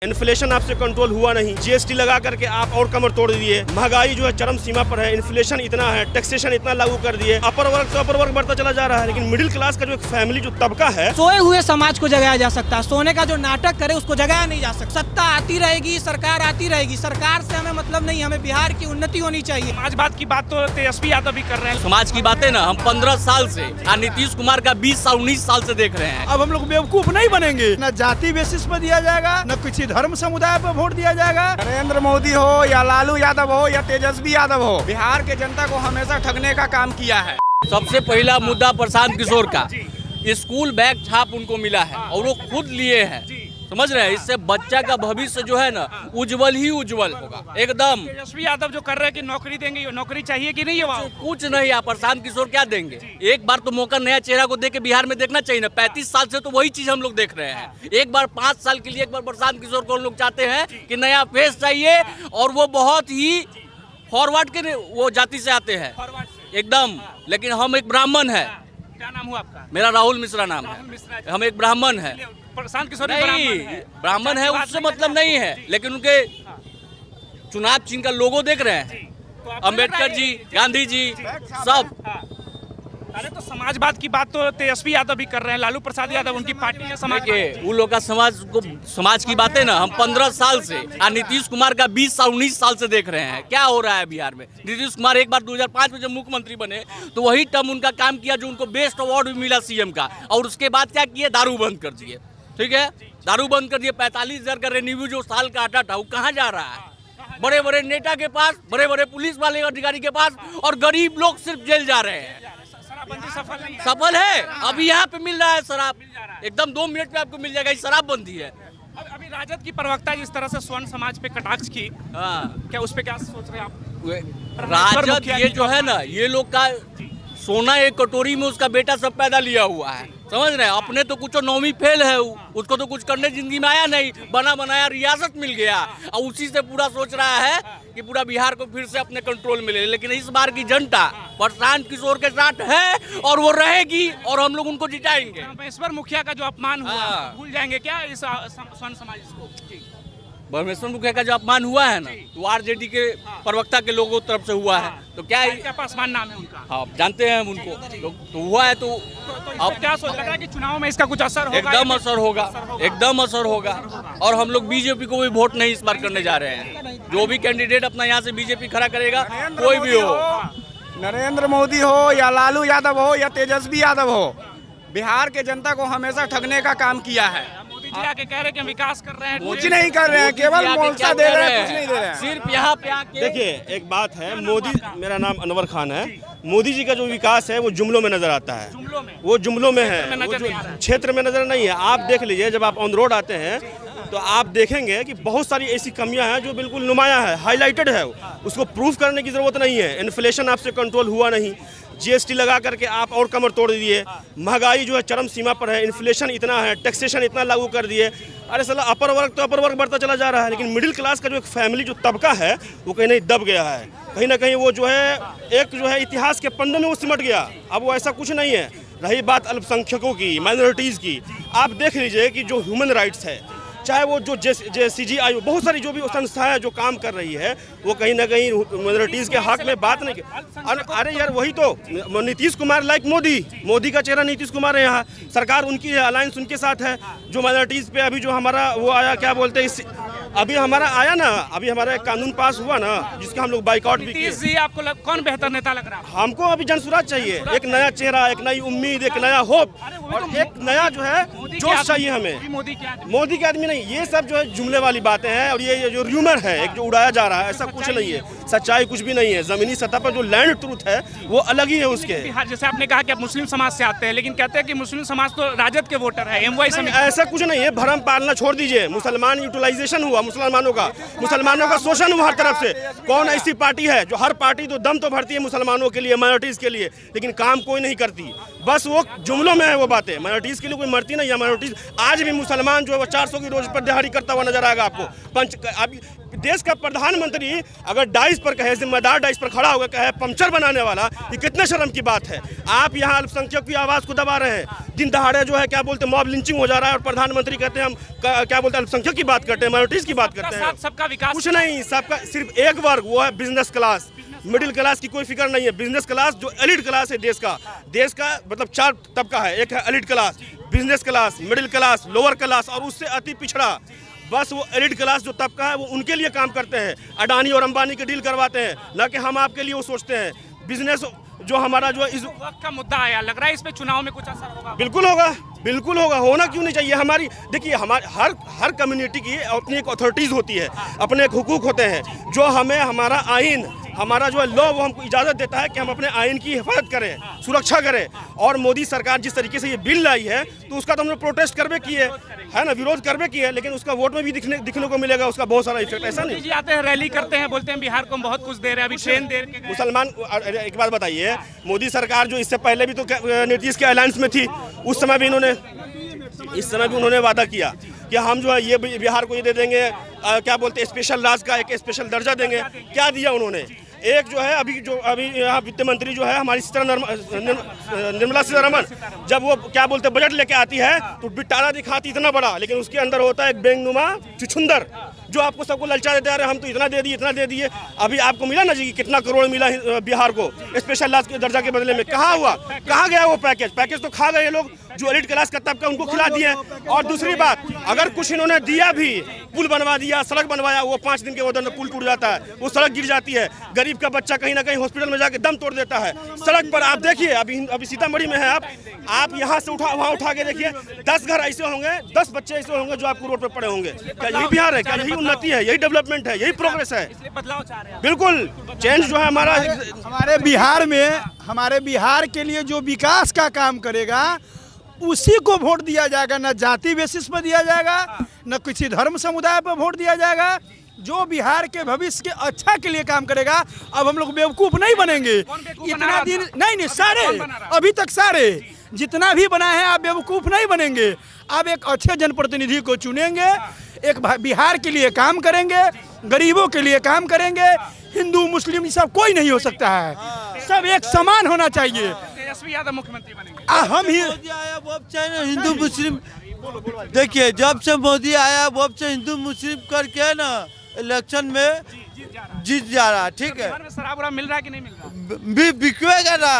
Inflation आपसे control हुआ नहीं, जीएसटी लगा करके आप और कमर तोड़ दिए। महंगाई जो है चरम सीमा पर है, इन्फ्लेशन इतना है, टैक्सेशन इतना लागू कर दिए। अपर वर्ग से अपर वर्ग बढ़ता चला जा रहा है, लेकिन मिडिल क्लास का जो फैमिली जो तबका है, सोए हुए समाज को जगाया जा सकता है। सोने का जो नाटक करे उसको जगाया नहीं जा सकता। सत्ता आती रहेगी, सरकार आती रहेगी, सरकार से हमें मतलब नहीं, हमें बिहार की उन्नति होनी चाहिए। समाजवाद की बात तो तेजस्वी यादव भी कर रहे हैं। समाज की बातें ना हम 15 साल से और नीतीश कुमार का 20 साल 19 साल से देख रहे हैं। अब हम लोग बेवकूफ नहीं बनेंगे। न जाति बेसिस पर दिया जाएगा, न किसी धर्म समुदाय पर वोट दिया जाएगा। नरेंद्र मोदी हो या लालू यादव हो या तेजस्वी यादव हो, बिहार के जनता को हमेशा ठगने का काम किया है। सबसे पहला मुद्दा प्रशांत किशोर का, स्कूल बैग छाप उनको मिला है और वो खुद लिए हैं। समझ रहे हैं, इससे बच्चा का भविष्य जो है ना उज्जवल ही उज्जवल होगा एकदम। तेजस्वी यादव जो कर रहे हैं कि नौकरी देंगे, नौकरी चाहिए कि नहीं है वहाँ? कुछ नहीं, आप प्रशांत किशोर क्या देंगे? एक बार तो मौका नया चेहरा को देके बिहार में देखना चाहिए ना। 35 साल से तो वही चीज हम लोग देख रहे हैं। एक बार 5 साल के लिए एक बार प्रशांत किशोर को हम लोग चाहते हैं कि नया फेस चाहिए, और वो बहुत ही फॉरवर्ड के वो जाति से आते हैं एकदम। लेकिन हम एक ब्राह्मण है। क्या नाम हुआ आपका? मेरा राहुल मिश्रा नाम है। हम एक ब्राह्मण है। प्रशांत किशोर नहीं, ब्राह्मण है उससे मतलब नहीं है, लेकिन उनके चुनाव चिन्ह का लोगो देख रहे हैं, अंबेडकर जी, गांधी जी, सब। अरे तो समाजवाद की बात तो तेजस्वी यादव भी कर रहे हैं, लालू प्रसाद यादव उनकी पार्टी है समाज के। उन लोग का समाज की बातें ना हम 15 साल से और नीतीश कुमार का 20 साल 19 साल से देख रहे हैं। क्या हो रहा है बिहार में? नीतीश कुमार एक बार 2005 में जब मुख्यमंत्री बने तो वही टर्म उनका काम किया जो उनको बेस्ट अवार्ड भी मिला सीएम का, और उसके बाद क्या किए? दारू बंद कर दिए। ठीक है, दारू बंद कर दिए। 45,000 का रेवेन्यू जो साल का आता था वो कहाँ जा रहा है? बड़े बड़े नेता के पास, बड़े बड़े पुलिस वाले अधिकारी के पास, और गरीब लोग सिर्फ जेल जा रहे हैं। शराबबंदी सफल नहीं है। सफल है। अभी यहाँ पे मिल रहा है शराब, एकदम 2 मिनट में आपको मिल जाएगा। शराबबंदी है। अभी राजद की प्रवक्ता जिस तरह से स्वर्ण समाज पे कटाक्ष की, क्या उस पे क्या सोच रहे हैं आप? राजद ये जो है ना, ये लोग का सोना एक कटोरी में उसका बेटा सब पैदा लिया हुआ है। समझ रहे हैं? अपने तो कुछ 9वीं फेल है, उसको तो कुछ करने जिंदगी में आया नहीं, बना बनाया रियासत मिल गया, और उसी से पूरा सोच रहा है कि पूरा बिहार को फिर से अपने कंट्रोल में ले। लेकिन इस बार की जनता प्रशांत किशोर के साथ है और वो रहेगी, और हम लोग उनको जिताएंगे। परमेश्वर मुखिया का जो अपमान हुआ, भूल जाएंगे क्या इस स्वर्ण समाज को? परमेश्वर मुखिया का जो अपमान हुआ है ना, वो आरजेडी के प्रवक्ता के लोगों तरफ से हुआ है। तो क्या पासवान नाम है उनका? हाँ, जानते हैं हम उनको। तो हुआ है तो अब क्या सोच रहा है कि चुनाव में इसका कुछ असर होगा? एकदम असर होगा, एकदम असर होगा। और हम लोग बीजेपी को भी वोट नहीं इस बार करने जा रहे हैं। जो भी कैंडिडेट अपना यहाँ से बीजेपी खड़ा करेगा, कोई भी हो, नरेंद्र मोदी हो या लालू यादव हो या तेजस्वी यादव हो, बिहार के जनता को हमेशा ठगने का काम किया है। मोदी जी आके कह रहे हैं कि विकास कर रहे हैं, कुछ नहीं कर रहे हैं, केवल मोर्चा दे रहे हैं, कुछ नहीं दे रहे हैं। सिर्फ यहाँ पे आके देखिए एक बात है, मोदी, मेरा नाम अनवर खान है। मोदी जी का जो विकास है वो जुमलों में नजर आता है, वो जुमलों में है, वो क्षेत्र में नजर नहीं है। आप देख लीजिए, जब आप ऑन रोड आते हैं तो आप देखेंगे कि बहुत सारी ऐसी कमियां हैं जो बिल्कुल नुमाया है, हाईलाइटेड है। उसको प्रूफ करने की जरूरत नहीं है। इन्फ्लेशन आपसे कंट्रोल हुआ नहीं, जीएसटी लगा करके आप और कमर तोड़ दिए। महंगाई जो है चरम सीमा पर है, इन्फ्लेशन इतना है, टैक्सेशन इतना लागू कर दिए। अरे साला अपर वर्ग तो अपर वर्ग बढ़ता चला जा रहा है, लेकिन मिडिल क्लास का जो फैमिली जो तबका है वो कहीं नहीं दब गया है। कहीं ना कहीं वो जो है एक जो है इतिहास के पन्ने में वो सिमट गया। अब वो ऐसा कुछ नहीं है। रही बात अल्पसंख्यकों की, माइनॉरिटीज़ की, आप देख लीजिए कि जो ह्यूमन राइट्स है, चाहे वो जो CGI, बहुत सारी जो भी संस्थाएं जो काम कर रही है, वो कहीं ना कहीं माइनॉरिटीज़ के हक में बात नहीं। अरे यार वही तो नीतीश कुमार लाइक मोदी का चेहरा नीतीश कुमार है। यहाँ सरकार उनकी है, अलायंस उनके साथ है। जो माइनॉरिटीज़ पे अभी जो हमारा वो आया, क्या बोलते हैं, अभी हमारा आया ना, अभी हमारा एक कानून पास हुआ ना जिसका हम लोग बाइकआउट भी किए। जी, आपको कौन बेहतर नेता लग रहा है? हमको अभी जनसुराज चाहिए, एक नया चेहरा, एक नई उम्मीद, एक नया होप, और एक नया जो है जोश चाहिए हमें। मोदी के आदमी नहीं, ये सब जो है जुमले वाली बातें हैं, और ये जो र्यूमर है एक जो उड़ाया जा रहा है, ऐसा कुछ नहीं है। सच्चाई कुछ भी नहीं है। जमीनी सतह पर जो लैंड ट्रूथ है वो अलग ही है उसके। जैसे आपने कहा कि आप मुस्लिम समाज से आते हैं, लेकिन कहते हैं कि मुस्लिम समाज तो राजद के वोटर है, MY समिति। ऐसा कुछ नहीं है, भरम पालना छोड़ दीजिए। मुसलमान यूटिलाइजेशन हुआ, मुसलमानों का शोषण हुआ हर तरफ से। कौन ऐसी पार्टी है जो, हर पार्टी तो दम तो भरती है मुसलमानों के लिए, माइनॉरिटीज के लिए, लेकिन काम कोई नहीं करती। बस वो जुमलों में है वो बातें। माइनॉरिटीज़ के लिए कोई मरती नहीं है। माइनॉरिटीज़ आज भी मुसलमान जो है वो 400 की रोज पर दिहाड़ी करता हुआ नजर आएगा आपको। अब देश का प्रधानमंत्री अगर डाइस पर कहे, जिम्मेदार डाइस पर खड़ा होकर कहे पंक्चर बनाने वाला, ये कितने शर्म की बात है। आप यहाँ अल्पसंख्यक की आवाज़ को दबा रहे हैं। दिन दहाड़े जो है क्या बोलते हैं मॉब लिंचिंग हो जा रहा है और प्रधानमंत्री कहते हैं हम क्या बोलते हैं अल्पसंख्यक की बात करते हैं, माइनॉरिटीज़ की बात करते हैं। सबका विकास कुछ नहीं, सबका सिर्फ एक वर्ग, वो है बिजनेस क्लास। मिडिल क्लास की कोई फिक्र नहीं है। बिजनेस क्लास जो एलिट क्लास है देश का मतलब 4 तबका है। एक है elite class, business class, middle class, lower class और उससे अति पिछड़ा। बस वो एलिट क्लास जो तबका है वो उनके लिए काम करते हैं। अडानी और अंबानी की डील करवाते हैं, न कि हम आपके लिए वो सोचते हैं। बिजनेस जो हमारा जो इस वक्त का मुद्दा आया, लग रहा है इसमें चुनाव में कुछ असर होगा? बिल्कुल होगा, बिल्कुल होगा। होना क्यों नहीं चाहिए। हमारी देखिए, हमारे हर कम्युनिटी की अपनी एक अथॉरिटीज़ होती है, अपने एक हुकूक होते हैं जो हमें हमारा आइन, हमारा जो है लॉ, वो हमको इजाज़त देता है कि हम अपने आइन की हिफाजत करें, सुरक्षा करें। और मोदी सरकार जिस तरीके से ये बिल लाई है तो उसका तो हमने प्रोटेस्ट करबे किए है ना, विरोध करबे किए, लेकिन उसका वोट में भी दिखने को मिलेगा उसका बहुत सारा इफेक्ट। ऐसा नहीं जी आते हैं, रैली करते हैं, बोलते हैं बिहार को बहुत कुछ दे रहे हैं, अभी ट्रेन दे के गए। मुसलमान एक बात बताइए, मोदी सरकार जो इससे पहले भी तो नीतीश के अलायंस में थी, उस समय भी उन्होंने वादा किया कि हम जो है ये बिहार को ये दे देंगे, क्या बोलते हैं स्पेशल राज्य का एक स्पेशल दर्जा देंगे। क्या दिया उन्होंने? एक जो है अभी यहाँ वित्त मंत्री जो है हमारी निर्मला सीतारमण, जब वो क्या बोलते बजट लेके आती है तो बिटारा दिखाती इतना बड़ा, लेकिन उसके अंदर होता है एक बेंगनुमा चुछुंदर जो आपको सबको ललचा देते हैं, अरे हम तो इतना दे दिए। अभी आपको मिला ना जी कितना करोड़ मिला बिहार को स्पेशल राज्य के दर्जा के बदले में? कहाँ हुआ, कहाँ गया वो पैकेज तो खा गए लोग जो एलिट क्लास का तबका, उनको खिला दिए। और दूसरी बात, अगर कुछ इन्होंने दिया भी, पुल बनवा दिया, सड़क बनवाया, वो 5 दिन के बाद पुल टूट जाता है, वो सड़क गिर जाती है, गरीब का बच्चा कहीं ना कहीं हॉस्पिटल में जाके दम तोड़ देता है सड़क पर। आप देखिए, अभी सीतामढ़ी में है, आप यहाँ से वहाँ उठा के देखिए, 10 घर ऐसे होंगे, 10 बच्चे ऐसे होंगे जो आपको रोड पर पड़े होंगे। क्या यही बिहार है? क्या यही उन्नति है? यही डेवलपमेंट है? यही प्रोग्रेस है? बदलाव चाह रहे हैं बिल्कुल। चेंज जो है हमारे बिहार के लिए जो विकास का काम करेगा उसी को वोट दिया जाएगा। न जाति बेसिस पर दिया जाएगा, न किसी धर्म समुदाय पर वोट दिया जाएगा। जो बिहार के भविष्य के अच्छा के लिए काम करेगा। अब हम लोग बेवकूफ़ नहीं बनेंगे। इतना दिन नहीं सारे अभी तक सारे जितना भी बना है, आप बेवकूफ़ नहीं बनेंगे। आप एक अच्छे जनप्रतिनिधि को चुनेंगे, एक बिहार के लिए काम करेंगे, गरीबों के लिए काम करेंगे। हिंदू मुस्लिम ये सब कोई नहीं हो सकता है, सब एक समान होना चाहिए। तेजस्वी यादव मुख्यमंत्री बनेंगे। हम ही मोदी आया वो चाहे हिंदू मुस्लिम, देखिए जब से मोदी आया वो से हिंदू मुस्लिम करके ना इलेक्शन में जीत जा रहा है। ठीक है, शराब मिल रहा है कि नहीं मिल रहा? बिकवेगा ना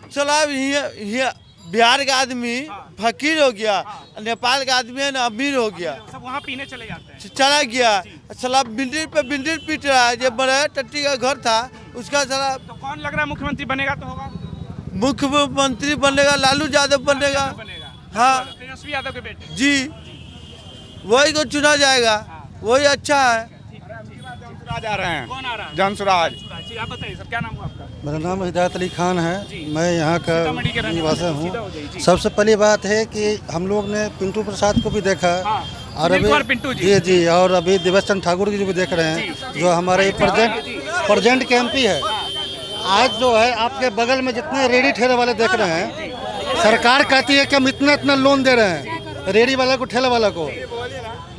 शराब। बिहार का आदमी फकीर हो गया, नेपाल का आदमी है ना अमीर हो गया, सब वहाँ पीने चले जाते हैं। चला गया शराब, बिल्डिंग पे बिल्डिंग पीट रहा है। जब बड़े टट्टी का घर था उसका शराब। तो कौन लग रहा है मुख्यमंत्री बनेगा? तो होगा मुख्यमंत्री बनेगा लालू यादव बनेगा। हाँ, तेजस्वी यादव के बेटे जी, वही को चुना जाएगा, वही अच्छा है। जनसुराज आ रहे हैं। कौन आ रहा है? जनसुराज। जी आप बताइए सर, क्या नाम हुआ आपका? मेरा नाम हिदायत अली खान है, मैं यहाँ सीतामढ़ी के का रहने निवासी वाले। हूँ। सबसे पहली बात है कि हम लोग ने पिंटू प्रसाद को भी देखा और पिंटू अभी जी और अभी दिवस चंद्र ठाकुर जी भी देख रहे हैं जो हमारे प्रेजेंट के एमपी है। आज जो है आपके बगल में जितने रेडी ठेले वाले देख रहे हैं, सरकार कहती है कि हम इतना लोन दे रहे हैं रेडी वाला को, ठेले वाला को,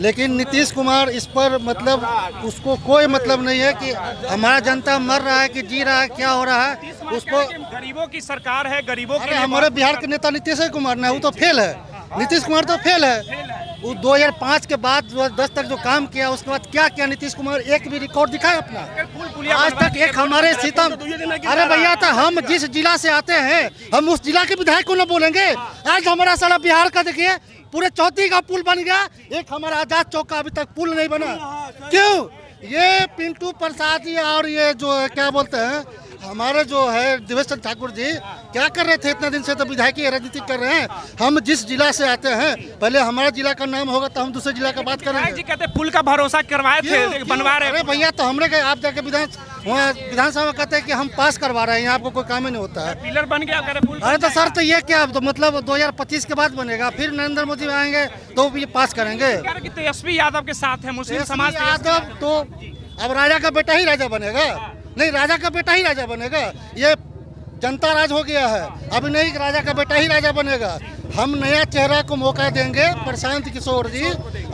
लेकिन नीतीश कुमार इस पर मतलब उसको कोई मतलब नहीं है कि हमारा जनता मर रहा है कि जी रहा है, क्या हो रहा है उसको। गरीबों की सरकार है, गरीबों के अरे हमारे बिहार के नेता नीतीश कुमार ने, वो तो फेल है। नीतीश कुमार तो फेल है। वो 2005 के बाद 2010 तक जो काम किया उसके बाद क्या किया नीतीश कुमार? एक भी रिकॉर्ड दिखाया अपना आज तक? एक हमारे सीतम, अरे भैया तो हम जिस जिला से आते हैं हम उस जिला के विधायक को न बोलेंगे? आज हमारा सारा बिहार का देखिए पूरे चौथी का पुल बन गया, एक हमारा आजाद चौक का अभी तक पुल नहीं बना। क्यों? ये पिंटू प्रसाद जी और ये जो क्या बोलते हैं हमारे जो है दिवस चंद्र ठाकुर जी क्या कर रहे थे? इतना दिन से तो विधायकी राजनीति कर रहे हैं। हम जिस जिला से आते हैं पहले हमारा जिला का नाम होगा तो हम दूसरे जिला का बात करेंगे। जी कहते पुल का भरोसा करवाए थे, बनवा रहे। अरे भैया तो हमने कहा आप जाके विधानसभा कहते हैं कि हम पास करवा रहे हैं, यहाँ आपको कोई काम ही नहीं होता है। पिलर बन गया पुल। अरे तो सर तो ये क्या तो मतलब 2025 के बाद बनेगा, फिर नरेंद्र मोदी आएंगे तो ये पास करेंगे। तेजस्वी यादव के साथ है मुस्लिम समाज। यादव तो अब राजा का बेटा ही राजा बनेगा? नहीं, राजा का बेटा ही राजा बनेगा। ये जनता राज हो गया है। अभी नहीं राजा का बेटा ही राजा बनेगा। हम नया चेहरा को मौका देंगे। प्रशांत किशोर जी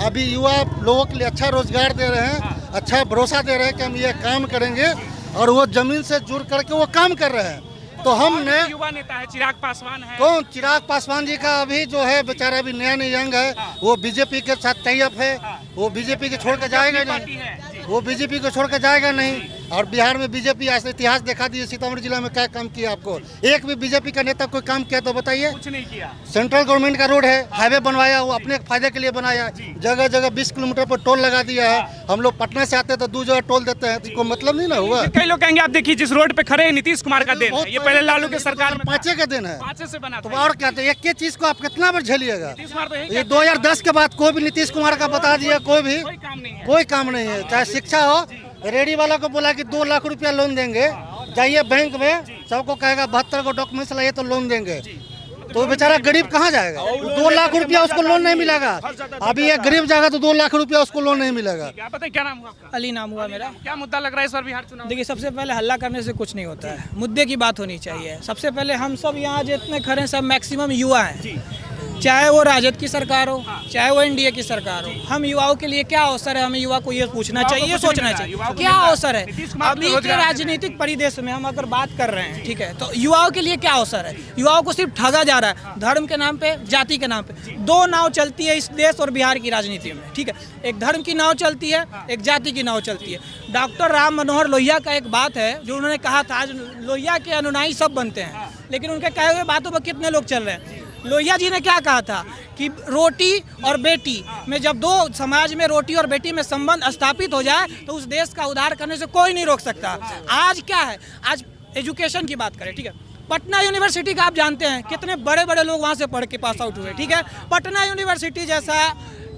अभी युवा लोगों के लिए अच्छा रोजगार दे रहे हैं, अच्छा भरोसा दे रहे हैं कि हम ये काम करेंगे, और वो जमीन से जुड़ करके वो काम कर रहे हैं। तो हमने युवा नेता है चिराग पासवान है, कौन चिराग पासवान जी का अभी जो है बेचारा अभी नया यंग है, वो बीजेपी के साथ टाइप है, वो बीजेपी को छोड़ कर जाएगा नहीं, वो बीजेपी को छोड़ कर जाएगा नहीं। और बिहार में बीजेपी आज इतिहास दिखा दिए, सीतामढ़ी जिला में क्या काम किया आपको? एक भी बीजेपी का नेता कोई काम किया तो बताइए? कुछ नहीं किया। सेंट्रल गवर्नमेंट का रोड है, हाईवे बनवाया, वो अपने फायदे के लिए बनाया, जगह जगह 20 किलोमीटर पर टोल लगा दिया है। हम लोग पटना से आते हैं तो 2 जगह टोल देते हैं, तो कोई मतलब नहीं ना हुआ। कई लोग कहेंगे आप देखिए जिस रोड पे खड़े हैं नीतीश कुमार का देन है, ये पहले लालू के सरकार में 5 का दिन है, 5 से बना तो था। और क्या? तो एक के चीज को आप कितना बार झेलिएगा? नीतीश कुमार तो यही ये 2010 के बाद कोई भी नीतीश कुमार का बता दिया, कोई भी कोई काम नहीं है। कोई काम नहीं है। चाहे शिक्षा हो, रेडी वाला को बोला कि 2 लाख रुपया लोन देंगे, जाइए बैंक में, सबको कहेगा 72 को डॉक्यूमेंट्स लाइए तो लोन देंगे। तो बेचारा गरीब कहाँ जाएगा? 2 लाख रुपया उसको लोन नहीं मिलेगा। अभी ये गरीब जाएगा तो 2 लाख रुपया उसको लोन नहीं मिलेगा। क्या पता है क्या नाम हुआ आपका? अली नाम हुआ मेरा। क्या मुद्दा लग रहा है इस बार बिहार चुनाव? देखिए, सबसे पहले हल्ला करने से कुछ नहीं होता है, मुद्दे की बात होनी चाहिए। सबसे पहले हम सब यहाँ जितने खड़े हैं सब मैक्सिमम युवा हैं, चाहे वो राजद की सरकार हो, चाहे वो एनडीए की सरकार हो। हम युवाओं के लिए क्या अवसर है, हमें युवा को ये पूछना चाहिए, सोचना चाहिए क्या अवसर है अभी के राजनीतिक परिदृश्य में। हम अगर बात कर रहे हैं, ठीक है, तो युवाओं के लिए क्या अवसर है? युवाओं को सिर्फ ठगा जा रहा है धर्म के नाम पे, जाति के नाम पे। 2 नाव चलती है इस देश और बिहार की राजनीति में, ठीक है। एक धर्म की नाव चलती है, एक जाति की नाव चलती है। डॉक्टर राम मनोहर लोहिया का एक बात है जो उन्होंने कहा था, आज लोहिया के अनुयायी सब बनते हैं, लेकिन उनके कहे हुए बातों पर कितने लोग चल रहे हैं? लोहिया जी ने क्या कहा था कि रोटी और बेटी में, जब 2 समाज में रोटी और बेटी में संबंध स्थापित हो जाए तो उस देश का उद्धार करने से कोई नहीं रोक सकता। आज क्या है, आज एजुकेशन की बात करें, ठीक है, पटना यूनिवर्सिटी का आप जानते हैं कितने बड़े बड़े लोग वहाँ से पढ़ के पास आउट हुए, ठीक है। पटना यूनिवर्सिटी जैसा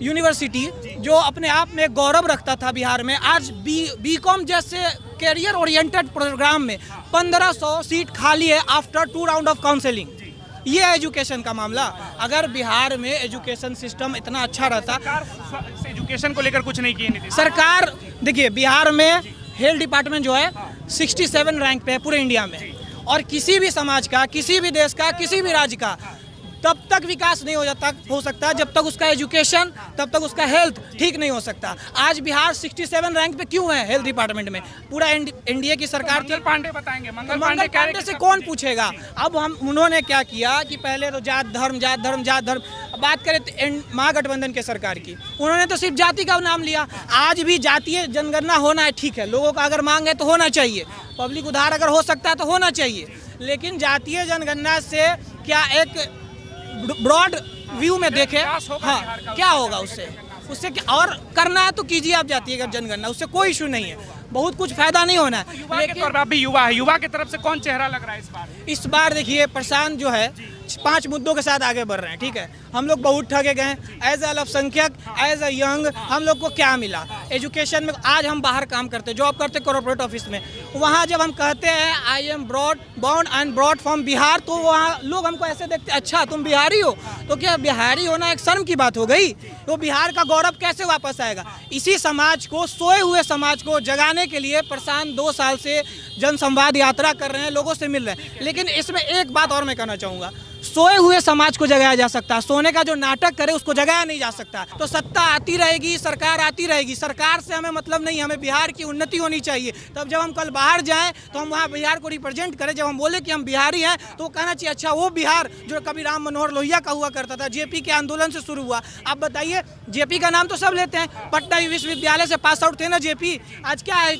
यूनिवर्सिटी जो अपने आप में गौरव रखता था बिहार में, आज बीकॉम जैसे कैरियर ओरिएंटेड प्रोग्राम में 1500 सीट खाली है आफ्टर 2 राउंड ऑफ काउंसलिंग। ये है एजुकेशन का मामला। अगर बिहार में एजुकेशन सिस्टम इतना अच्छा रहता, एजुकेशन को लेकर कुछ नहीं किए सरकार। देखिए, बिहार में हेल्थ डिपार्टमेंट जो है 67 रैंक पे है पूरे इंडिया में, और किसी भी समाज का, किसी भी देश का, किसी भी राज्य का तब तक विकास नहीं हो सकता जब तक उसका एजुकेशन, तब तक उसका हेल्थ ठीक नहीं हो सकता। आज बिहार 67 रैंक पे क्यों है हेल्थ डिपार्टमेंट में? पूरा एनडीए की सरकार थी। पांडे बताएंगे, मंगल पांडे से कौन पूछेगा? अब उन्होंने क्या किया कि पहले तो जात धर्म बात करें तो महागठबंधन के सरकार की, उन्होंने तो सिर्फ जाति का नाम लिया। आज भी जातीय जनगणना होना है, ठीक है, लोगों का अगर मांग है तो होना चाहिए, पब्लिक उधार अगर हो सकता है तो होना चाहिए, लेकिन जातीय जनगणना से क्या एक ब्रॉड व्यू में देखे, हाँ, क्या होगा उससे क्या और करना है तो कीजिए आप जातीय जनगणना, उससे कोई इशू नहीं है, बहुत कुछ फायदा नहीं होना है। लेकिन आप भी युवा है, युवा की तरफ से कौन चेहरा लग रहा है इस बार? इस बार देखिए, प्रशांत जो है 5 मुद्दों के साथ आगे बढ़ रहे हैं, ठीक है। हम लोग बहुत ठगे गए, एज अल्पसंख्यक, एज अ यंग, हम लोग को क्या मिला? एजुकेशन में आज हम बाहर काम करते, जॉब करते कॉर्पोरेट ऑफिस में, वहाँ जब हम कहते हैं I am born and broad from Bihar, तो वहाँ लोग हमको ऐसे देखते, अच्छा तुम बिहारी हो? तो क्या बिहारी होना एक शर्म की बात हो गई? तो बिहार का गौरव कैसे वापस आएगा? इसी समाज को, सोए हुए समाज को जगाने के लिए प्रशांत 2 साल से जन संवाद यात्रा कर रहे हैं, लोगों से मिल रहे हैं। लेकिन इसमें एक बात और मैं कहना चाहूँगा, सोए हुए समाज को जगाया जा सकता है, सोने का जो नाटक करे उसको जगाया नहीं जा सकता। तो सत्ता आती रहेगी, सरकार आती रहेगी, सरकार से हमें मतलब नहीं, हमें बिहार की उन्नति होनी चाहिए। तब जब हम कल बाहर जाएं तो हम वहाँ बिहार को रिप्रेजेंट करें। जब हम बोले कि हम बिहारी हैं तो कहना चाहिए अच्छा वो बिहार जो कभी राम मनोहर लोहिया का हुआ करता था, जेपी के आंदोलन से शुरू हुआ। आप बताइए, जेपी का नाम तो सब लेते हैं, पटना विश्वविद्यालय से पास आउट थे ना जेपी। आज क्या है,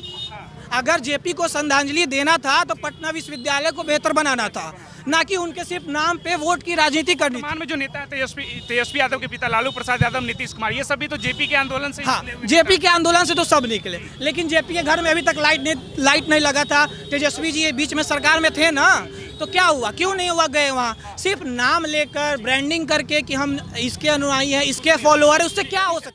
अगर जेपी को श्रद्धांजलि देना था तो पटना विश्वविद्यालय को बेहतर बनाना था, ना कि उनके सिर्फ नाम पे वोट की राजनीति करनी। वर्तमान में जो नेता है तेजस्वी यादव के पिता लालू प्रसाद यादव, नीतीश कुमार, ये सभी तो जेपी के आंदोलन से, हाँ, जेपी के आंदोलन से तो सब निकले, लेकिन जेपी के घर में अभी तक लाइट नहीं लगा था। तेजस्वी जी बीच में सरकार में थे ना, तो क्या हुआ, क्यों नहीं हुआ? गए वहाँ सिर्फ नाम लेकर, ब्रांडिंग करके कि हम इसके अनुयायी हैं, इसके फॉलोअर है, उससे क्या हो सकता है?